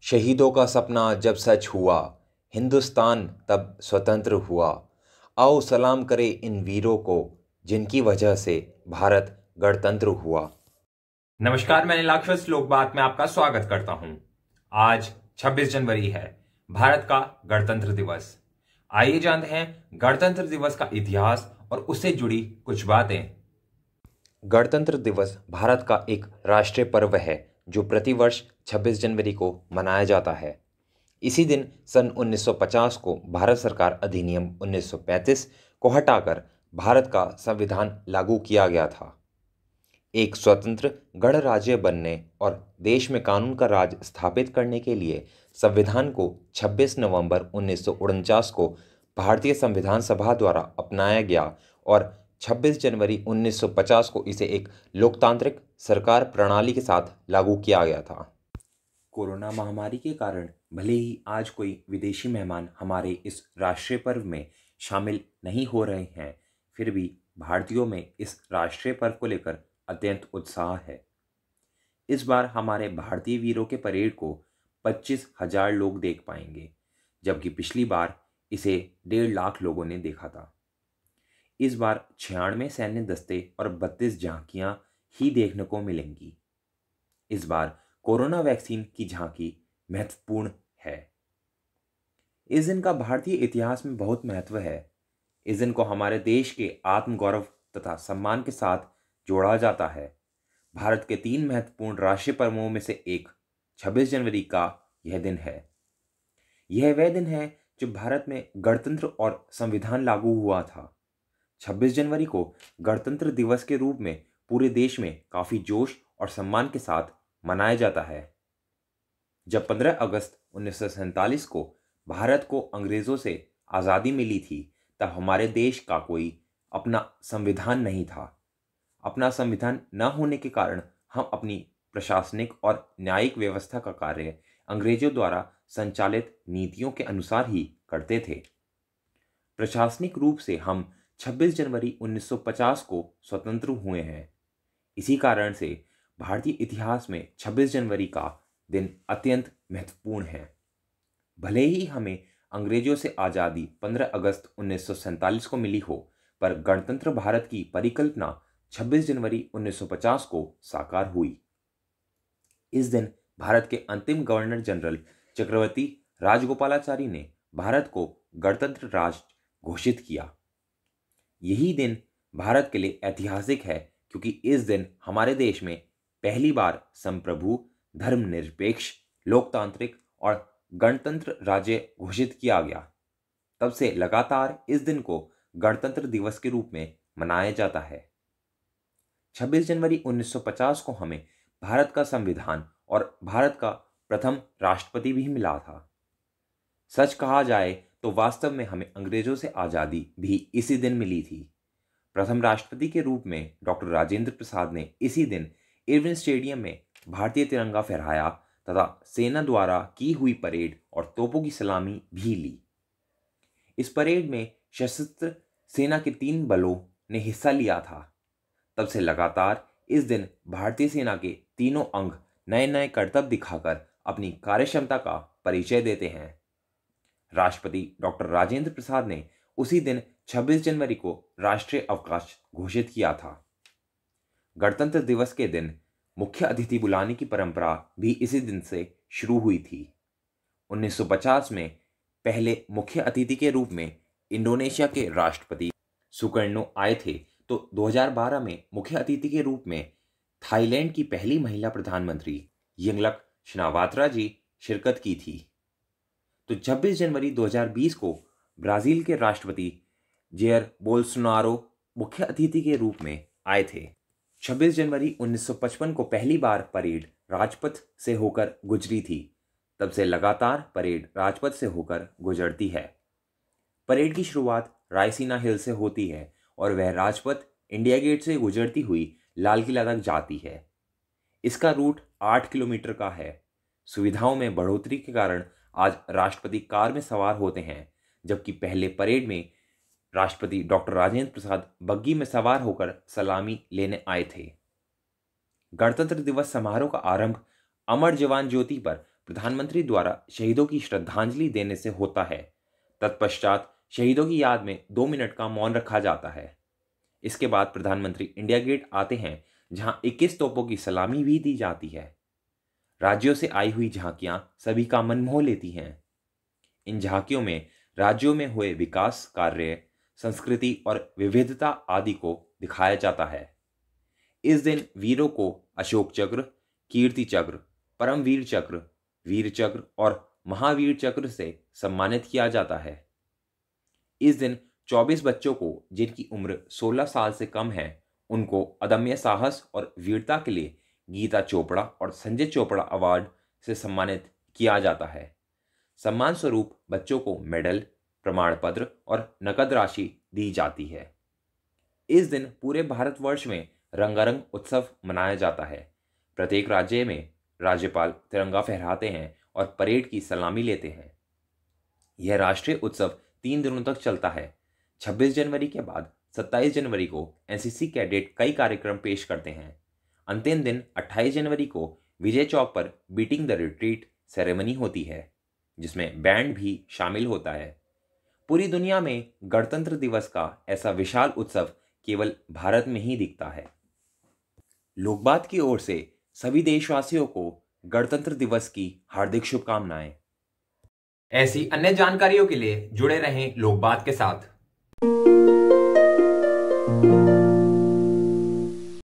शहीदों का सपना जब सच हुआ, हिंदुस्तान तब स्वतंत्र हुआ। आओ सलाम करें इन वीरों को, जिनकी वजह से भारत गणतंत्र हुआ। नमस्कार, मैं नीलाक्षर लोकबात में आपका स्वागत करता हूं। आज 26 जनवरी है, भारत का गणतंत्र दिवस। आइए जानते हैं गणतंत्र दिवस का इतिहास और उससे जुड़ी कुछ बातें। गणतंत्र दिवस भारत का एक राष्ट्रीय पर्व है जो प्रतिवर्ष 26 जनवरी को मनाया जाता है। इसी दिन सन 1950 को भारत सरकार अधिनियम 1935 को हटाकर भारत का संविधान लागू किया गया था। एक स्वतंत्र गणराज्य बनने और देश में कानून का राज स्थापित करने के लिए संविधान को 26 नवंबर 1949 को भारतीय संविधान सभा द्वारा अपनाया गया और 26 जनवरी 1950 को इसे एक लोकतांत्रिक सरकार प्रणाली के साथ लागू किया गया था। कोरोना महामारी के कारण भले ही आज कोई विदेशी मेहमान हमारे इस राष्ट्रीय पर्व में शामिल नहीं हो रहे हैं, फिर भी भारतीयों में इस राष्ट्रीय पर्व को लेकर अत्यंत उत्साह है। इस बार हमारे भारतीय वीरों के परेड को 25,000 लोग देख पाएंगे, जबकि पिछली बार इसे 1.5 लाख लोगों ने देखा था। इस बार 96 सैन्य दस्ते और 32 झांकियां ही देखने को मिलेंगी। इस बार कोरोना वैक्सीन की झांकी महत्वपूर्ण है। इस दिन का भारतीय इतिहास में बहुत महत्व है। इस दिन को हमारे देश के आत्मगौरव तथा सम्मान के साथ जोड़ा जाता है। भारत के 3 महत्वपूर्ण राष्ट्रीय पर्वों में से एक 26 जनवरी का यह दिन है। यह वह दिन है जब भारत में गणतंत्र और संविधान लागू हुआ था। 26 जनवरी को गणतंत्र दिवस के रूप में पूरे देश में काफ़ी जोश और सम्मान के साथ मनाया जाता है। जब 15 अगस्त 1947 को भारत को अंग्रेज़ों से आज़ादी मिली थी, तब हमारे देश का कोई अपना संविधान नहीं था। अपना संविधान न होने के कारण हम अपनी प्रशासनिक और न्यायिक व्यवस्था का कार्य अंग्रेजों द्वारा संचालित नीतियों के अनुसार ही करते थे। प्रशासनिक रूप से हम 26 जनवरी 1950 को स्वतंत्र हुए हैं। इसी कारण से भारतीय इतिहास में 26 जनवरी का दिन अत्यंत महत्वपूर्ण है। भले ही हमें अंग्रेजों से आज़ादी 15 अगस्त 1947 को मिली हो, पर गणतंत्र भारत की परिकल्पना 26 जनवरी 1950 को साकार हुई। इस दिन भारत के अंतिम गवर्नर जनरल चक्रवर्ती राजगोपालाचारी ने भारत को गणतंत्र राष्ट्र घोषित किया। यही दिन भारत के लिए ऐतिहासिक है, क्योंकि इस दिन हमारे देश में पहली बार संप्रभु, धर्मनिरपेक्ष, लोकतांत्रिक और गणतंत्र राज्य घोषित किया गया। तब से लगातार इस दिन को गणतंत्र दिवस के रूप में मनाया जाता है। 26 जनवरी 1950 को हमें भारत का संविधान और भारत का प्रथम राष्ट्रपति भी मिला था। सच कहा जाए तो वास्तव में हमें अंग्रेजों से आज़ादी भी इसी दिन मिली थी। प्रथम राष्ट्रपति के रूप में डॉक्टर राजेंद्र प्रसाद ने इसी दिन इरविन स्टेडियम में भारतीय तिरंगा फहराया तथा सेना द्वारा की हुई परेड और तोपों की सलामी भी ली। इस परेड में सशस्त्र सेना के 3 बलों ने हिस्सा लिया था। तब से लगातार इस दिन भारतीय सेना के तीनों अंग नए नए करतब दिखाकर अपनी कार्यक्षमता का परिचय देते हैं। राष्ट्रपति डॉक्टर राजेंद्र प्रसाद ने उसी दिन 26 जनवरी को राष्ट्रीय अवकाश घोषित किया था। गणतंत्र दिवस के दिन मुख्य अतिथि बुलाने की परंपरा भी इसी दिन से शुरू हुई थी। 1950 में पहले मुख्य अतिथि के रूप में इंडोनेशिया के राष्ट्रपति सुकर्णो आए थे, तो 2012 में मुख्य अतिथि के रूप में थाईलैंड की पहली महिला प्रधानमंत्री यिंगलक शिनावात्रा जी शिरकत की थी। तो 26 जनवरी 2020 को ब्राज़ील के राष्ट्रपति जेयर बोल्सोनारो मुख्य अतिथि के रूप में आए थे। 26 जनवरी 1955 को पहली बार परेड राजपथ से होकर गुजरी थी। तब से लगातार परेड राजपथ से होकर गुजरती है। परेड की शुरुआत रायसीना हिल से होती है और वह राजपथ इंडिया गेट से गुजरती हुई लाल किला तक जाती है। इसका रूट 8 किलोमीटर का है। सुविधाओं में बढ़ोतरी के कारण आज राष्ट्रपति कार में सवार होते हैं, जबकि पहले परेड में राष्ट्रपति डॉक्टर राजेंद्र प्रसाद बग्गी में सवार होकर सलामी लेने आए थे। गणतंत्र दिवस समारोह का आरंभ अमर जवान ज्योति पर प्रधानमंत्री द्वारा शहीदों की श्रद्धांजलि देने से होता है। तत्पश्चात शहीदों की याद में 2 मिनट का मौन रखा जाता है। इसके बाद प्रधानमंत्री इंडिया गेट आते हैं, जहां 21 तोपों की सलामी भी दी जाती है। राज्यों से आई हुई झांकियां सभी का मन मोह लेती हैं। इन झांकियों में राज्यों में हुए विकास कार्य, संस्कृति और विविधता आदि को दिखाया जाता है। इस दिन वीरों को अशोक चक्र, कीर्ति चक्र, परमवीर चक्र, वीर चक्र और महावीर चक्र से सम्मानित किया जाता है। इस दिन 24 बच्चों को, जिनकी उम्र 16 साल से कम है, उनको अदम्य साहस और वीरता के लिए गीता चोपड़ा और संजय चोपड़ा अवार्ड से सम्मानित किया जाता है। सम्मान स्वरूप बच्चों को मेडल, प्रमाण पत्र और नकद राशि दी जाती है। इस दिन पूरे भारतवर्ष में रंगारंग उत्सव मनाया जाता है। प्रत्येक राज्य में राज्यपाल तिरंगा फहराते हैं और परेड की सलामी लेते हैं। यह राष्ट्रीय उत्सव 3 दिनों तक चलता है। 26 जनवरी के बाद 27 जनवरी को एनसीसी कैडेट कई कार्यक्रम पेश करते हैं। अंतिम दिन 28 जनवरी को विजय चौक पर बीटिंग द रिट्रीट सेरेमनी होती है, जिसमें बैंड भी शामिल होता है। पूरी दुनिया में गणतंत्र दिवस का ऐसा विशाल उत्सव केवल भारत में ही दिखता है। लोकबात की ओर से सभी देशवासियों को गणतंत्र दिवस की हार्दिक शुभकामनाएं। ऐसी अन्य जानकारियों के लिए जुड़े रहें लोकबात के साथ।